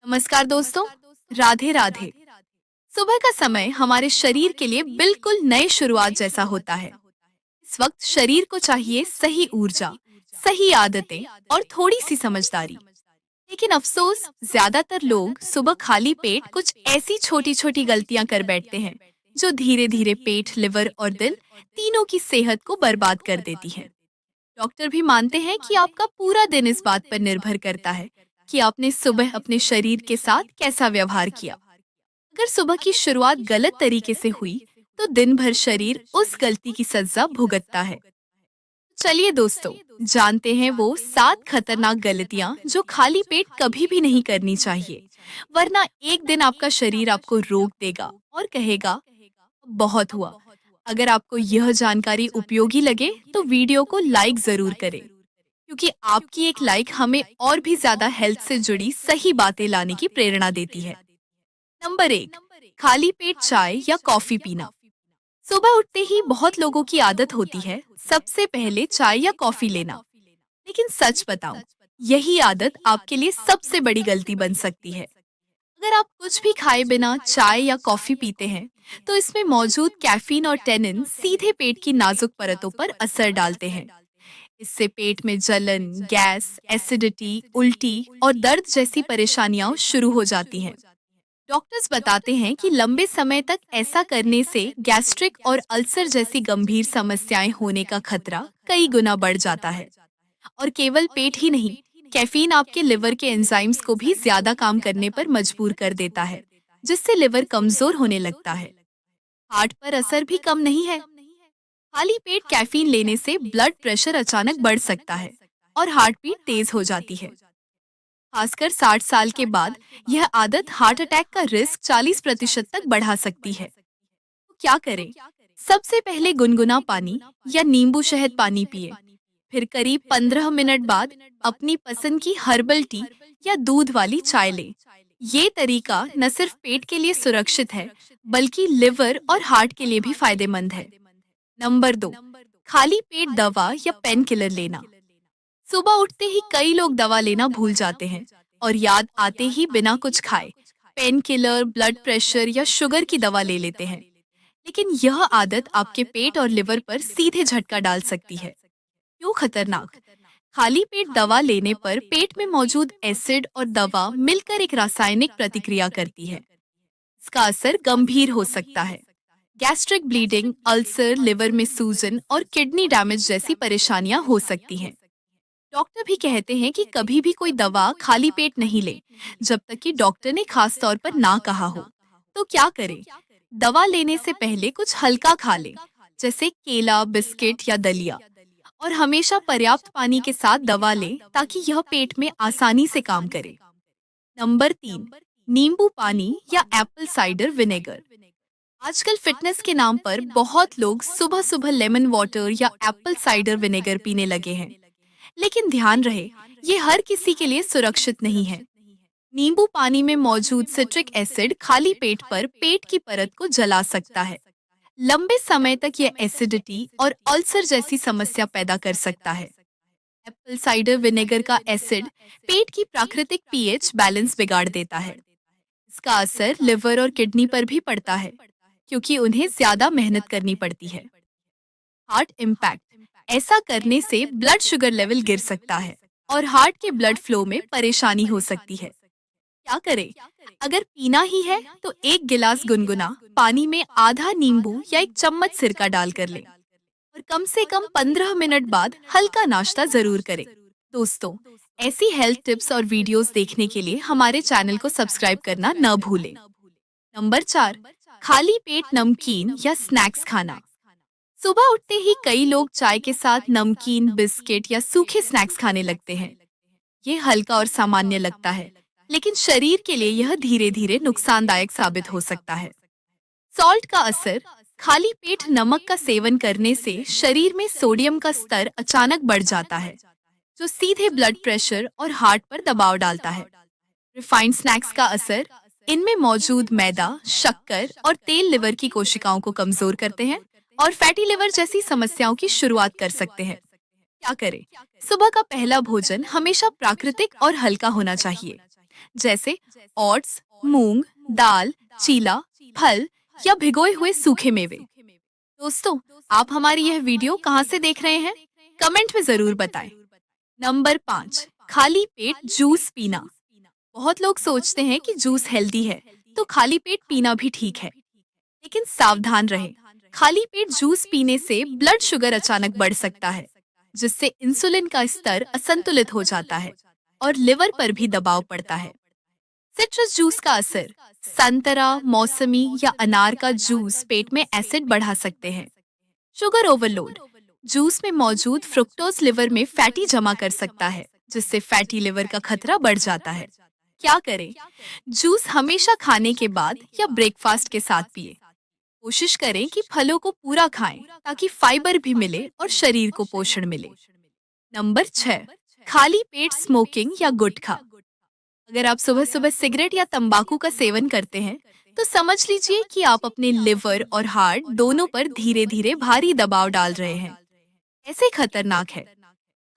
नमस्कार दोस्तों। राधे राधे। सुबह का समय हमारे शरीर के लिए बिल्कुल नई शुरुआत जैसा होता है। इस वक्त शरीर को चाहिए सही ऊर्जा, सही आदतें और थोड़ी सी समझदारी। लेकिन अफसोस, ज्यादातर लोग सुबह खाली पेट कुछ ऐसी छोटी छोटी गलतियां कर बैठते हैं जो धीरे धीरे पेट, लिवर और दिल तीनों की सेहत को बर्बाद कर देती हैं। डॉक्टर भी मानते हैं कि आपका पूरा दिन इस बात पर निर्भर करता है कि आपने सुबह अपने शरीर के साथ कैसा व्यवहार किया। अगर सुबह की शुरुआत गलत तरीके से हुई, तो दिन भर शरीर उस गलती की सजा भुगतता है। चलिए दोस्तों, जानते हैं वो 7 खतरनाक गलतियां जो खाली पेट कभी भी नहीं करनी चाहिए, वरना एक दिन आपका शरीर आपको रोक देगा और कहेगा, बहुत हुआ। अगर आपको यह जानकारी उपयोगी लगे तो वीडियो को लाइक जरूर करें, क्योंकि आपकी एक लाइक हमें और भी ज्यादा हेल्थ से जुड़ी सही बातें लाने की प्रेरणा देती है। नंबर 1, खाली पेट चाय या कॉफी पीना। सुबह उठते ही बहुत लोगों की आदत होती है सबसे पहले चाय या कॉफी लेना। लेकिन सच बताऊं, यही आदत आपके लिए सबसे बड़ी गलती बन सकती है। अगर आप कुछ भी खाए बिना चाय या कॉफी पीते हैं, तो इसमें मौजूद कैफीन और टेनिन सीधे पेट की नाजुक परतों पर असर डालते हैं। इससे पेट में जलन, गैस, एसिडिटी, उल्टी और दर्द जैसी परेशानियां शुरू हो जाती हैं। डॉक्टर्स बताते हैं कि लंबे समय तक ऐसा करने से गैस्ट्रिक और अल्सर जैसी गंभीर समस्याएं होने का खतरा कई गुना बढ़ जाता है। और केवल पेट ही नहीं, कैफीन आपके लिवर के एंजाइम्स को भी ज्यादा काम करने पर मजबूर कर देता है, जिससे लिवर कमजोर होने लगता है। हार्ट पर असर भी कम नहीं है। खाली पेट कैफीन लेने से ब्लड प्रेशर अचानक बढ़ सकता है और हार्ट बीट तेज हो जाती है। खासकर 60 साल के बाद यह आदत हार्ट अटैक का रिस्क 40% तक बढ़ा सकती है। तो क्या करें? सबसे पहले गुनगुना पानी या नींबू शहद पानी पिए। फिर करीब 15 मिनट बाद अपनी पसंद की हर्बल टी या दूध वाली चाय लें। ये तरीका न सिर्फ पेट के लिए सुरक्षित है, बल्कि लिवर और हार्ट के लिए भी फायदेमंद है। नंबर 2, खाली पेट दवा या पेन किलर लेना। सुबह उठते ही कई लोग दवा लेना भूल जाते हैं और याद आते ही बिना कुछ खाए पेन किलर, ब्लड प्रेशर या शुगर की दवा ले लेते हैं। लेकिन यह आदत आपके पेट और लिवर पर सीधे झटका डाल सकती है। क्यों खतरनाक? खाली पेट दवा लेने पर पेट में मौजूद एसिड और दवा मिलकर एक रासायनिक प्रतिक्रिया करती है। इसका असर गंभीर हो सकता है। गैस्ट्रिक ब्लीडिंग, अल्सर, लिवर में सूजन और किडनी डैमेज जैसी परेशानियां हो सकती हैं। डॉक्टर भी कहते हैं कि कभी भी कोई दवा खाली पेट नहीं ले, जब तक कि डॉक्टर ने खास तौर पर ना कहा हो। तो क्या करें? दवा लेने से पहले कुछ हल्का खा लें, जैसे केला, बिस्किट या दलिया। और हमेशा पर्याप्त पानी के साथ दवा लें ताकि यह पेट में आसानी से काम करे। नंबर 3, नींबू पानी या एप्पल साइडर विनेगर। आजकल फिटनेस के नाम पर बहुत लोग सुबह सुबह लेमन वाटर या एप्पल साइडर विनेगर पीने लगे हैं। लेकिन ध्यान रहे, ये हर किसी के लिए सुरक्षित नहीं है। नींबू पानी में मौजूद सिट्रिक एसिड खाली पेट पर पेट की परत को जला सकता है। लंबे समय तक यह एसिडिटी और अल्सर जैसी समस्या पैदा कर सकता है। एप्पल साइडर विनेगर का एसिड पेट की प्राकृतिक पीएच बैलेंस बिगाड़ देता है। इसका असर लिवर और किडनी पर भी पड़ता है, क्योंकि उन्हें ज्यादा मेहनत करनी पड़ती है। हार्ट इम्पैक्ट, ऐसा करने से ब्लड शुगर लेवल गिर सकता है और हार्ट के ब्लड फ्लो में परेशानी हो सकती है। क्या करें? अगर पीना ही है तो एक गिलास गुनगुना पानी में आधा नींबू या एक चम्मच सिरका डालकर लें और कम से कम 15 मिनट बाद हल्का नाश्ता जरूर करें। दोस्तों, ऐसी हेल्थ टिप्स और वीडियोस देखने के लिए हमारे चैनल को सब्सक्राइब करना न भूलें। नंबर 4, खाली पेट नमकीन या स्नैक्स खाना। सुबह उठते ही कई लोग चाय के साथ नमकीन, बिस्किट या सूखे स्नैक्स खाने लगते हैं। ये हल्का और सामान्य लगता है, लेकिन शरीर के लिए यह धीरे धीरे नुकसानदायक साबित हो सकता है। सॉल्ट का असर, खाली पेट नमक का सेवन करने से शरीर में सोडियम का स्तर अचानक बढ़ जाता है, जो सीधे ब्लड प्रेशर और हार्ट पर दबाव डालता है। रिफाइंड स्नैक्स का असर, इनमें मौजूद मैदा, शक्कर और तेल लिवर की कोशिकाओं को कमजोर करते हैं और फैटी लिवर जैसी समस्याओं की शुरुआत कर सकते हैं। क्या करें? सुबह का पहला भोजन हमेशा प्राकृतिक और हल्का होना चाहिए। जैसे ओट्स, मूंग, दाल, चीला, फल या भिगोए हुए सूखे मेवे। दोस्तों, आप हमारी यह वीडियो कहाँ से देख रहे हैं? कमेंट में जरूर बताएं। नंबर 5, खाली पेट जूस पीना। बहुत लोग सोचते हैं कि जूस हेल्दी है, तो खाली पेट पीना भी ठीक है। लेकिन सावधान रहें, खाली पेट जूस पीने से ब्लड शुगर अचानक बढ़ सकता है, जिससे इंसुलिन का स्तर असंतुलित हो जाता है और लिवर पर भी दबाव पड़ता है। सिट्रस जूस का असर, संतरा, मौसमी या अनार का जूस पेट में एसिड बढ़ा सकते हैं। शुगर ओवरलोड, जूस में मौजूद फ्रुक्टोज लिवर में फैटी जमा कर सकता है, जिससे फैटी लिवर का खतरा बढ़ जाता है। क्या करें? जूस हमेशा खाने के बाद या ब्रेकफास्ट के साथ पिए। कोशिश करें कि फलों को पूरा खाएं ताकि फाइबर भी मिले और शरीर को पोषण मिले। नंबर 6, खाली पेट स्मोकिंग या गुटखा। अगर आप सुबह सुबह सिगरेट या तंबाकू का सेवन करते हैं, तो समझ लीजिए कि आप अपने लिवर और हार्ट दोनों पर धीरे धीरे भारी दबाव डाल रहे हैं। ऐसे खतरनाक है।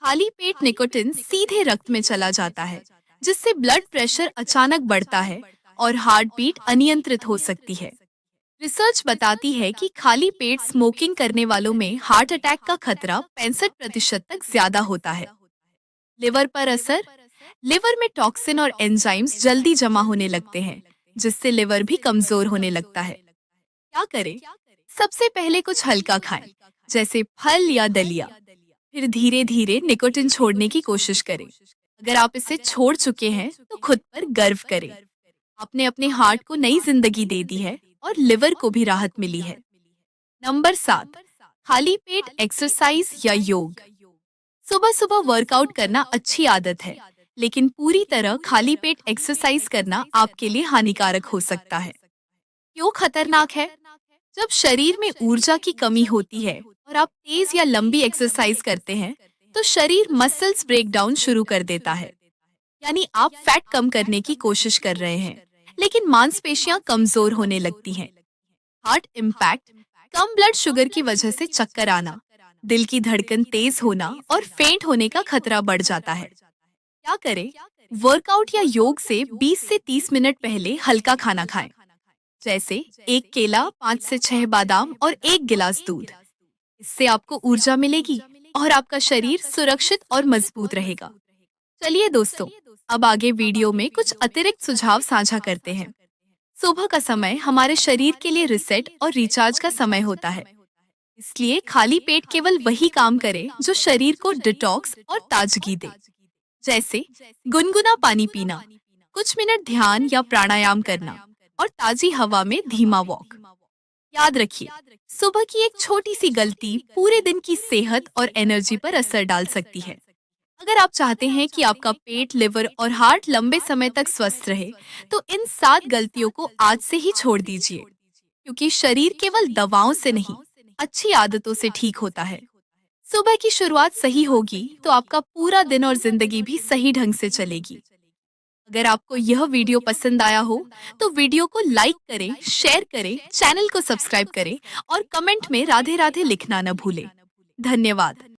खाली पेट निकोटिन सीधे रक्त में चला जाता है, जिससे ब्लड प्रेशर अचानक बढ़ता है और हार्ट बीट अनियंत्रित हो सकती है। रिसर्च बताती है कि खाली पेट स्मोकिंग करने वालों में हार्ट अटैक का खतरा 65% तक ज्यादा होता है। लिवर पर असर, लिवर में टॉक्सिन और एंजाइम्स जल्दी जमा होने लगते हैं, जिससे लिवर भी कमजोर होने लगता है। क्या करें? सबसे पहले कुछ हल्का खाएं, जैसे फल या दलिया। फिर धीरे धीरे निकोटिन छोड़ने की कोशिश करें। अगर आप इसे छोड़ चुके हैं, तो खुद पर गर्व करें। आपने अपने हार्ट को नई जिंदगी दे दी है और लिवर को भी राहत मिली है। नंबर 7, खाली पेट एक्सरसाइज या योग। सुबह सुबह वर्कआउट करना अच्छी आदत है, लेकिन पूरी तरह खाली पेट एक्सरसाइज करना आपके लिए हानिकारक हो सकता है। क्यों खतरनाक है? जब शरीर में ऊर्जा की कमी होती है और आप तेज या लंबी एक्सरसाइज करते हैं, तो शरीर मसल्स ब्रेकडाउन शुरू कर देता है। यानी आप फैट कम करने की कोशिश कर रहे हैं, लेकिन मांसपेशियां कमजोर होने लगती हैं। हार्ट इम्पैक्ट, कम ब्लड शुगर की वजह से चक्कर आना, दिल की धड़कन तेज होना और फेंट होने का खतरा बढ़ जाता है। क्या करें? वर्कआउट या योग से 20 से 30 मिनट पहले हल्का खाना खाएं, जैसे एक केला, 5 से 6 बादाम और एक गिलास दूध। इससे आपको ऊर्जा मिलेगी और आपका शरीर सुरक्षित और मजबूत रहेगा। चलिए दोस्तों, अब आगे वीडियो में कुछ अतिरिक्त सुझाव साझा करते हैं। सुबह का समय हमारे शरीर के लिए रिसेट और रिचार्ज का समय होता है। इसलिए खाली पेट केवल वही काम करे जो शरीर को डिटॉक्स और ताजगी दे, जैसे गुनगुना पानी पीना, कुछ मिनट ध्यान या प्राणायाम करना और ताजी हवा में धीमा वॉक। याद रखिए, सुबह की एक छोटी सी गलती पूरे दिन की सेहत और एनर्जी पर असर डाल सकती है। अगर आप चाहते हैं कि आपका पेट, लिवर और हार्ट लंबे समय तक स्वस्थ रहे, तो इन 7 गलतियों को आज से ही छोड़ दीजिए, क्योंकि शरीर केवल दवाओं से नहीं, अच्छी आदतों से ठीक होता है। सुबह की शुरुआत सही होगी, तो आपका पूरा दिन और जिंदगी भी सही ढंग से चलेगी। अगर आपको यह वीडियो पसंद आया हो, तो वीडियो को लाइक करें, शेयर करें, चैनल को सब्सक्राइब करें और कमेंट में राधे राधे लिखना न भूलें। धन्यवाद।